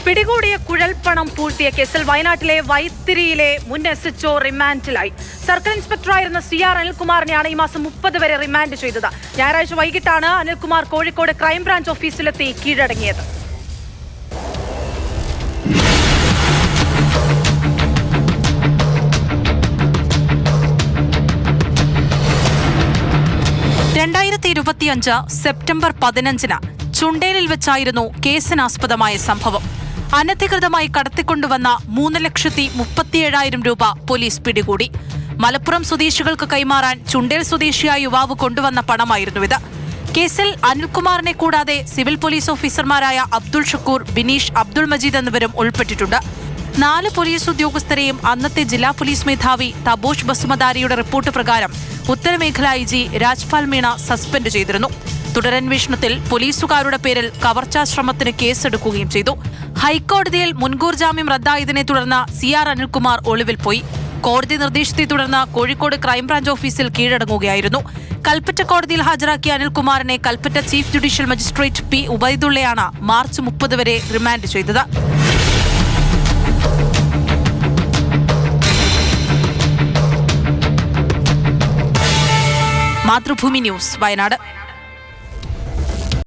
പിടികൂടിയ കുഴൽപ്പണം പൂഴ്ത്തിയ കേസിൽ വയനാട്ടിലെ വൈത്തിരിയിലെ മുൻ SHO റിമാൻഡിലായി. സർക്കിൾ ഇൻസ്പെക്ടറായിരുന്ന CR അനിൽകുമാറിനെയാണ് ഈ മാസം 30 വരെ റിമാൻഡ് ചെയ്തത്. ഞായറാഴ്ച വൈകിട്ടാണ് അനിൽകുമാർ കോഴിക്കോട് ക്രൈംബ്രാഞ്ച് ഓഫീസിലെത്തി കീഴടങ്ങിയത്. സെപ്റ്റംബർ 15 ചുണ്ടേലിൽ വെച്ചായിരുന്നു കേസിനാസ്പദമായ സംഭവം. അനധികൃതമായി കടത്തിക്കൊണ്ടുവന്ന 3,37,000 രൂപ പോലീസ് പിടികൂടി. മലപ്പുറം സ്വദേശികൾക്ക് കൈമാറാൻ ചുണ്ടേൽ സ്വദേശിയായ യുവാവ് കൊണ്ടുവന്ന പണമായിരുന്നു ഇത്. കേസിൽ അനിൽകുമാറിനെ കൂടാതെ സിവിൽ പോലീസ് ഓഫീസർമാരായ അബ്ദുൾ ഷക്കൂർ, ബിനീഷ്, അബ്ദുൾ മജീദ് എന്നിവരും ഉൾപ്പെട്ടിട്ടുണ്ട്. 4 പോലീസ് ഉദ്യോഗസ്ഥരെയും അന്നത്തെ ജില്ലാ പോലീസ് മേധാവി തബോഷ് ബസുമതാരിയുടെ റിപ്പോർട്ട് പ്രകാരം ഉത്തരമേഖല IG രാജ്പാൽ മീണ സസ്പെൻഡ് ചെയ്തിരുന്നു. തുടരന്വേഷണത്തിൽ പോലീസുകാരുടെ പേരിൽ കവർച്ചാ ശ്രമത്തിന് കേസെടുക്കുകയും ചെയ്തു. ഹൈക്കോടതിയിൽ മുൻകൂർ ജാമ്യം റദ്ദായതിനെ തുടർന്ന് CR അനിൽകുമാർ ഒളിവിൽ പോയി. കോടതി നിർദ്ദേശത്തെ തുടർന്ന് കോഴിക്കോട് ക്രൈംബ്രാഞ്ച് ഓഫീസിൽ കീഴടങ്ങുകയായിരുന്നു. കൽപ്പറ്റ കോടതിയിൽ ഹാജരാക്കിയ അനിൽകുമാറിനെ Kalpetta chief judicial magistrate P. ഉബൈദുള്ളയാണ് മാർച്ച് 30 വരെ റിമാൻഡ് ചെയ്തത്. മാതൃഭൂമി ന്യൂസ്, വയനാട്.